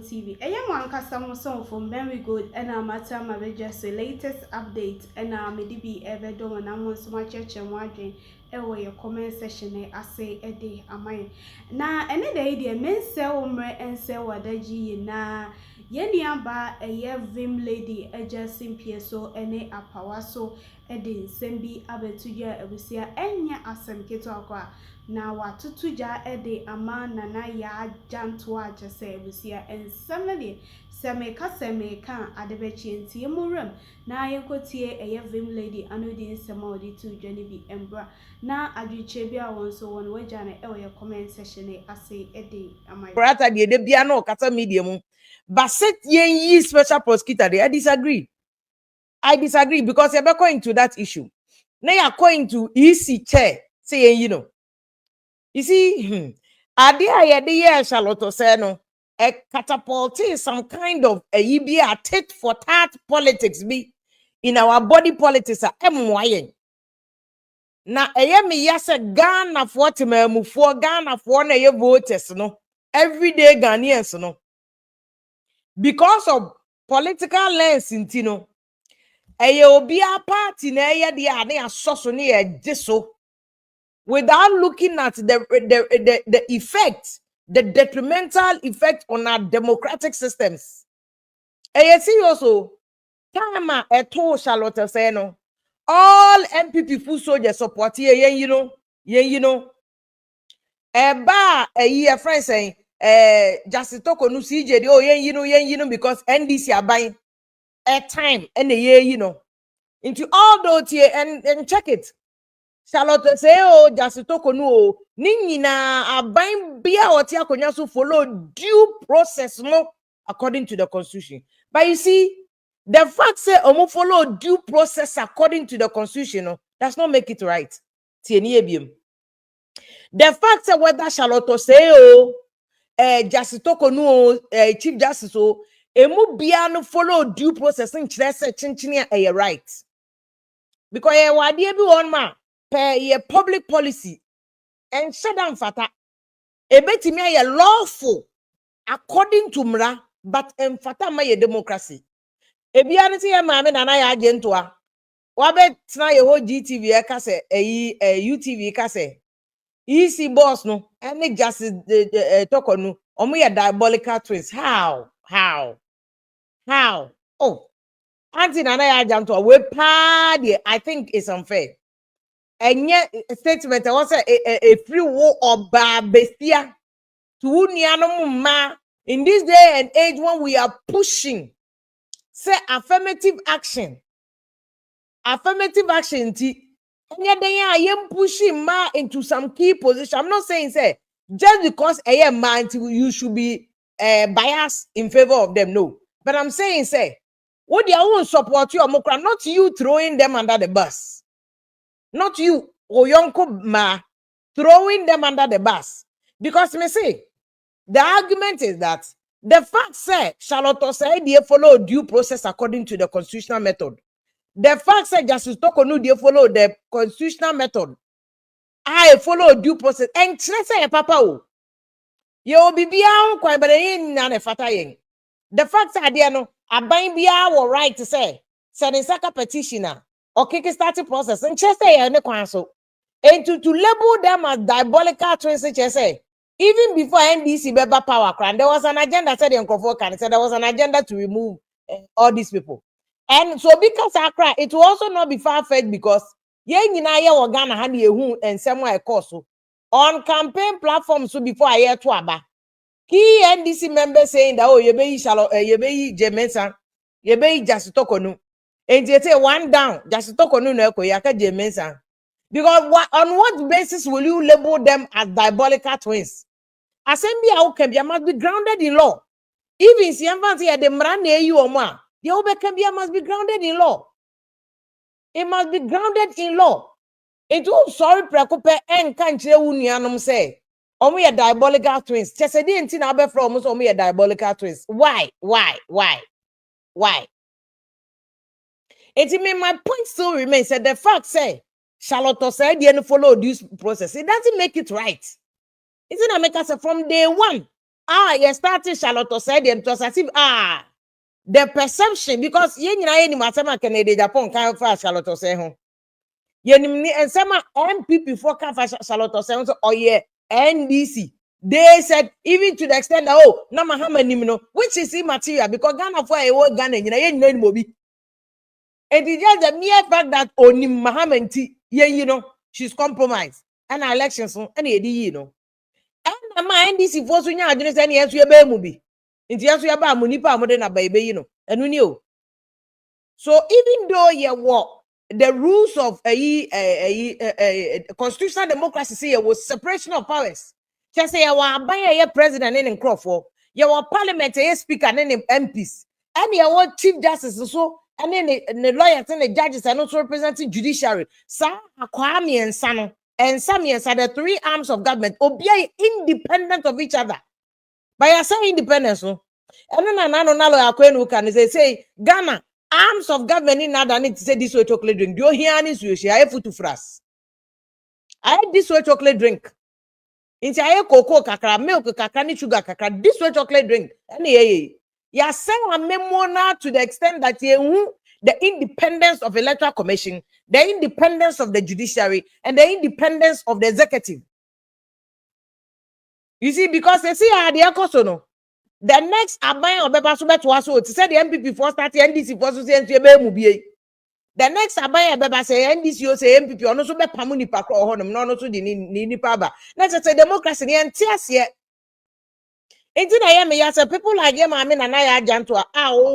TV. One customer song from very good and our matter my just the latest update and our maybe ever do and I'm on so much church and wondering your comment section I say a day am I now any day the men sell and sell what na yeni aba a year Vim Lady a just simple so any a power so edin sembi abetuya ebusia enya asem keto akwa na watutu ja ede ama nana ya Jantuah jese ebusia ensemle seme kan adebechi enti emuram na yekotie eye Vim Lady anodi nsema odi tu dwane bi embra na adwiche bia won so won waja na e comment section ase ede ama Prata de bia no kata media mu but set yen yi special prosecutor they I disagree because you're going to that issue. Now you're going to EC chair saying, you see, idea the Charlotte say no, a catapult is some kind of a tit for tat politics be in our body politics are MYN. Now a me yes a Ghana for move for Ghana for na voters no everyday Ghanaians no because of political lens in Tino. Obia party na de ane asoso ne so without looking at the effect, the detrimental effect on our democratic systems. See also time to Charlotte say no all MPP full soldier support here eba a friend saying just Torkonoo CJ oh because NDC aban a time and a year into all those here and check it. Charlotte say oh just Torkonoo ni nyina aban bia oti akonya so follow due process no according to the constitution. But you see the fact say omo follow due process according to the constitution no does not make it right. The fact say whether Charlotte say oh just Torkonoo chief justice oh emu bia no follow due process in say chinchini a right because wadie bi won ma per public policy and shut down fata ebetimi aye lawful according to mra but fata ma ye democracy ebia ne ye maame nana ya Jantuah wabe tna ye ho GTV e ka se UTV ka se EC boss no any justice Torkonoo omo ye diabolical twins how oh Auntie Nana ya Jantuah we pa I think it's unfair. And yet statement was a free war or bestia to ma in this day and age when we are pushing say affirmative action and yet I am pushing ma into some key position. I'm not saying say just because I am man you should be biased in favor of them, no, but I'm saying say what they won't support you or not you throwing them under the bus. Not you, Oyonko Ma, throwing them under the bus. Because me say, the argument is that the fact said Charlotte said they follow due process according to the constitutional method. The fact said Justice Torkonoo they follow the constitutional method. I follow due process. And say papa o. Yo bibia kwa bere na ne fata yen. The fact said they no aban bia wo right to say saka petitioner or kick-starting process and just say and to label them as diabolical twins, say even before NDC beba power crime, there was an agenda said in Kofokan said there was an agenda to remove all these people. And so because Accra, it will also not be far-fetched because Ghana had and somewhere course on campaign platforms so before I hear to Aba. Key NDC members saying that oh you be Jemensa, you be just Torkonoo. And they say one down, just Torkonoo no yaka Jemensa. Because on what basis will you label them as diabolical twins? Assembly Okembia must be grounded in law. Even si fancy the mrane you or ma, the Obekembia must be grounded in law. It must be grounded in law. It will sorry preocupe and can't unianum say. Omo ye diabolical twins. Chesedi enti na be from omo ye diabolical twins. Why? My point still remains that the fact say Charlotte said you follow this process. It doesn't make it right. Isn't it make us from day one? you started Charlotte said it was as if the perception, because you know any matter Canada Japan can't fast Charlotte say home. And some MPP for can't fast Charlotte say oh yeah NDC. They said even to the extent that no Mahama which is immaterial because Ghana for a whole Ghana you know Mobi. And it's just the mere fact that Onim Mahama you know she's compromised and elections and you know. And my NDC for so nya adwene say na yeso ye ba mu bi nti yeso ye ba mu nipa mo de na ba ebe yi no enu ni o. So even though you were the rules of constitutional democracy say you was separation of powers, just say you were aban president in Crawford, you were parliament speaker and MPs, and you were chief justice so and then the lawyers and the judges are not representing judiciary. Sa Kwame and Sano and Samuels are the three arms of government, obey independent of each other. By a saying independence, and then another can say Ghana arms of government in other need to say this way chocolate drink. Do you hear any sushi? I have food to fras. I had this way chocolate drink. Into I cocoa kakra, milk kakra, ni sugar kakra, this way chocolate drink. Any you saying a memo now to the extent that you the independence of electoral commission, the independence of the judiciary, and the independence of the executive. You see, because they see how they are no. The next aban of Beba Subet was so to say the MPP for start NDC for so say the next aban of Beba say NDC say MPP or no so be pamuni pakro or honum no so di ni paba. Let's say democracy the teàrs here. Enti na me ya say people like them I mean na ya Jantuah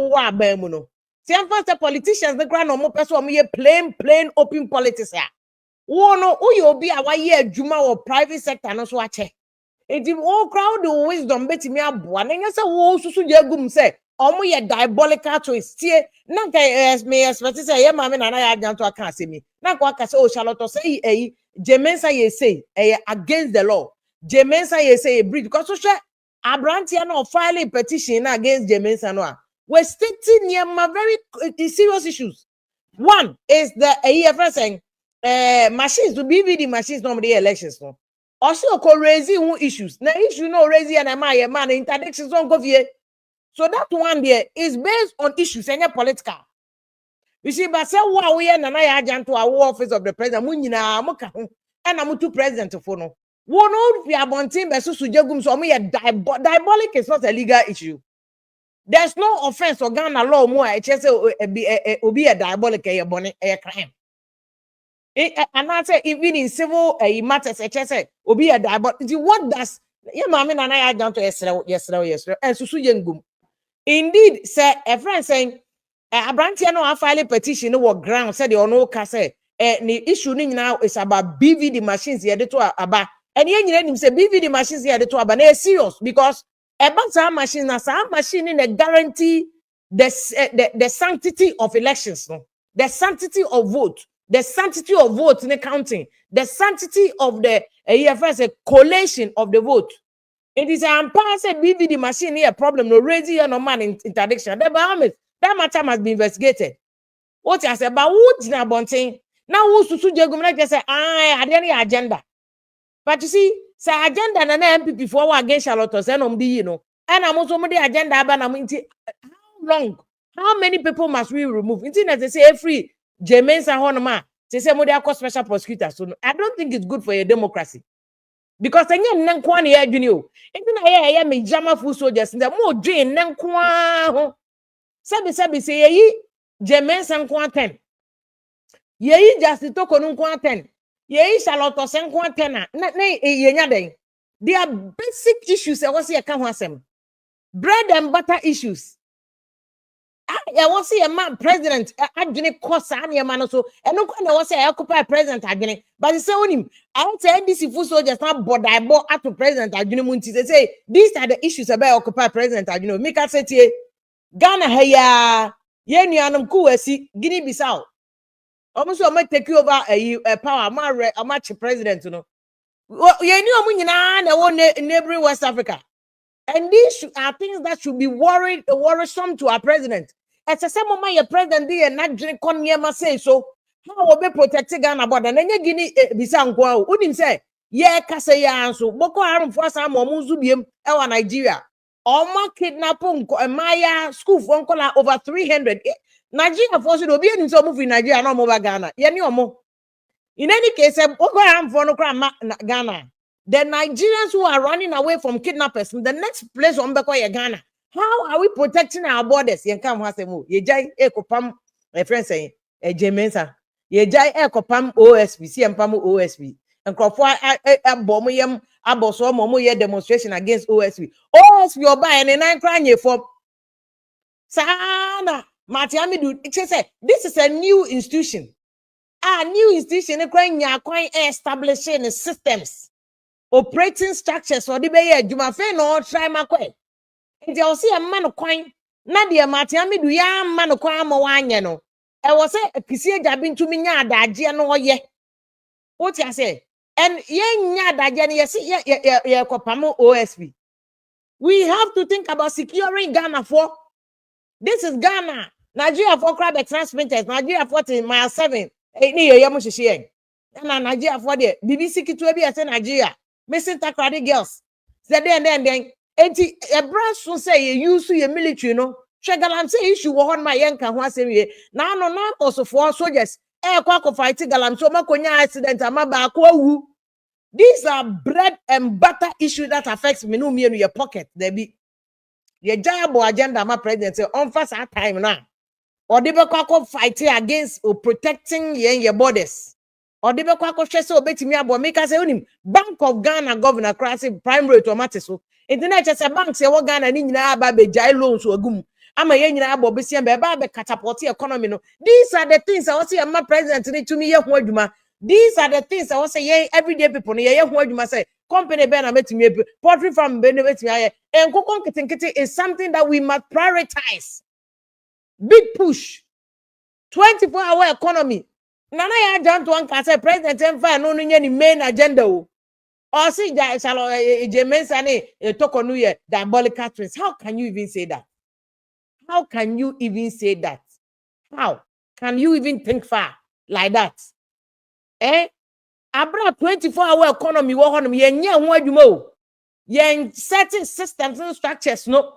wa aban mu no. See first politicians the ground no mo person mo ye plain open politics ya. Wo no who you be a wa ye adwuma or private sector no so ache. If all crowd the wisdom bet me aboa na say wo susu jegum say omo ye diabolical choice tie na nka me expect say ye mama na ya Jantuah kan say me na kwa ka say oh Charlotte say Jemensa ye say against the law Jemensa ye say breach because so Abrantia no file a petition against Jemensa no we're stating near very serious issues. One is the first saying machines to BVD machines normally elections no also raising issues. Now issue no raising and my man interdictions don't go via. So that one there is based on issues and political. You see, but say what we are na ya Jantuah office of the president. Munyina muka and I'm two president for no. One old we are bonting besu sujegum so me diabolic is not a legal issue. There's no offense or Ghana law more. I just say be a diabolic a crime. And I say even in civil matters, I just say be a diabolic. What does your mommy and I down to yesterday and susu yengum. Indeed, say a friend saying Abrantia no file a petition no ground said the no say the issue now is about BVD machines here to about and you say BVD machines here to about serious because about some machine na some machine in a guarantee the sanctity of elections no the sanctity of vote in the counting the sanctity of the first collation of the vote. It is an unpassed BVD machine here problem no raising no man interdiction. That matter must be investigated. What I say about what na bonting now who susu jegum like say I had any agenda. But you see, say agenda na MPP for against Charlotte say no you know. And I'm also the agenda about how long? How many people must we remove? Internet they say free Jemensa honoma. They say mo dey call special prosecutor. So I don't think it's good for a democracy. Because enye nnankwa na ya adwene o. Enti na ya me jama full soldiers nda mo dwen nnankwa ho. Sabi say yeyi Jemensa nkwa 10. Yeyi Justice Torkonoo nkwa 10. Yeyi Charlotte nkwa 10 na yenya den. There are basic issues I want to see ho asem. Bread and butter issues. I want to see a man president adwene kosa na man so eno kwa na want say occupy president adwene but say onim I want to NDC full soldiers na bodaibo at president adwene munti say these are the issues about occupy president adwene make us say tie Ghana haya ye nuanom kuwasi Guinea Bissau almost o make take over power ma president no ye ni omu nyina na wo neighboring West Africa. And these are things that should be worrisome to our president. As a some of your president there not drink on say so. How will be protected Ghana border? And then you Guinea Bissau go. Wouldn't say Ye kase ya nso Boko Haram for some omunzu biem ewa Nigeria. Oma kidnapon maya school for nkola over 300. Nigeria for so obi eni so move in Nigeria no mo ba Ghana. Ye ni omo. In any case, Boko Haram for no Ghana. The Nigerians who are running away from kidnappers, the next place on Beko Ghana. How are we protecting our borders? Yen kam hasemu. Ye jai ekopam my friend saying Jemensa. Ye jai ekopam OSP, si empam OSP. And crofo abomo yem aboso momo ye demonstration against OSP. OSP oba and nine crying ye for Sana Matiami do it say this is a new institution. New institution establishing systems, operating structures or the bay Juma fe no try my quay. And you'll see a man of coin. Nadia Matiami do ya man of coin no. I was a Kisia jabbing to me that no ye. What I say? And ye that yes, ye copamo OSP. We have to think about securing Ghana for this is Ghana. Nigeria for crab transmitters, Nigeria 40 mile 7. Ni ye yamu shishie. Na Nigeria for the BBC kitu ebi ase Nigeria. Missing takrade girls. Said then. Enti ebra so say you use your military no. Galam say issue wo hon ma yenka ho asem ye. Na no na also for soldiers. Kwa fight Galam so makonya accident amaba akwa wu. These are bread and butter issues that affects me no me in your pocket. There be your job or agenda my president say on fast time now. Or they be fight against or protecting your borders. Or they be so betimi abo make us say Bank of Ghana governor cross primary automatic so. Internet just a bank say what Ghana ni nyina aba be jai loans agum. Ama ye nyina abo be se be catapult economy no. These are the things I want say my president need to me ye ho adwuma. These are the things I want say ye everyday people ye ho adwuma say company be na betimi poultry farm be na betimi aye. Enkoko nkete is something that we must prioritize. Big push. 24-hour economy. Nana ya Jantuah can say president enfa no ni main agenda o. Or see that shall Jemensane Torkonoo ye diabolical twins. How can you even say that? How can you even say that? How can you even think far like that? Abra 24-hour economy wo honom ye nya ho adwuma o. Ye certain systems and structures no.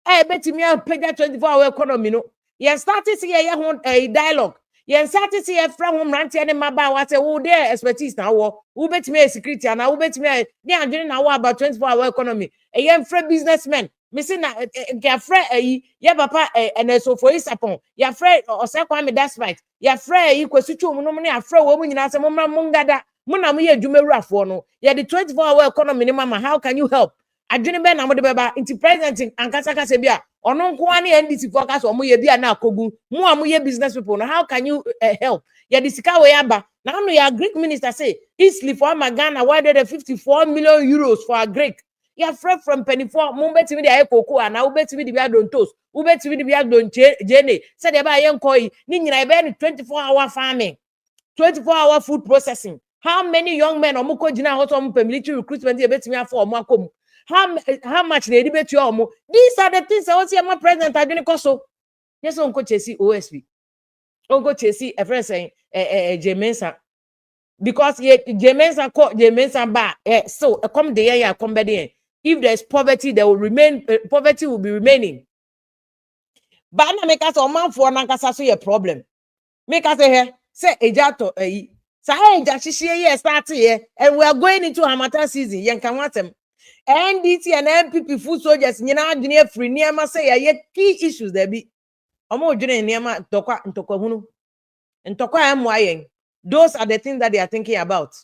Betimi a pega 24-hour economy no. Ye started see a dialogue. Ye started see a friend who ran to any maba what say who there expertise now who betimi security and who betimi dey adwene now about 24-hour economy. Ye friend businessmen missing na ke friend ye papa and so for isapon ye friend osekwame that's right. Ye friend yi kwasutu mu no ne afre wo mu nyina se mo mungada mo na mo ye adwumerafo no. Ye the 24-hour economy ni mama how can you help? Adwene be na mo de beba inti president ankasa kasa bia ono nko ani NDC focus omo ye bia na akogu mo amoye business people no how can you help? Ye the sika we aba na no ya Greek minister say Italy for Ghana 154 million euros for a Greek. Ya friend from penny for mo betimi de cocoa na wo betimi de bia don toast wo betimi de bia don jene said e ba ye nkoi ni nyina e be 24-hour farming 24-hour food processing. How many young men omuko jina hot military recruitment e betimi afọ omo akom. How much they debate you omo. These are the things I want to see my president adwene koso. Yes onko chesi OSP. Onko chesi a friend saying Jemensa. Because Jemensa call Jemensa ba so come the year come be there. If there's poverty there will remain poverty will be remaining. But na make us o man for na kasa so your problem. Make us say ejato say eja hihie here start here and we are going into harmattan season yen kan watem. NDT and MPP food soldiers nyina adwene free niema say ye key issues there be omo odwene niema ntokwa hunu ntokwa amoayen. Those are the things that they are thinking about.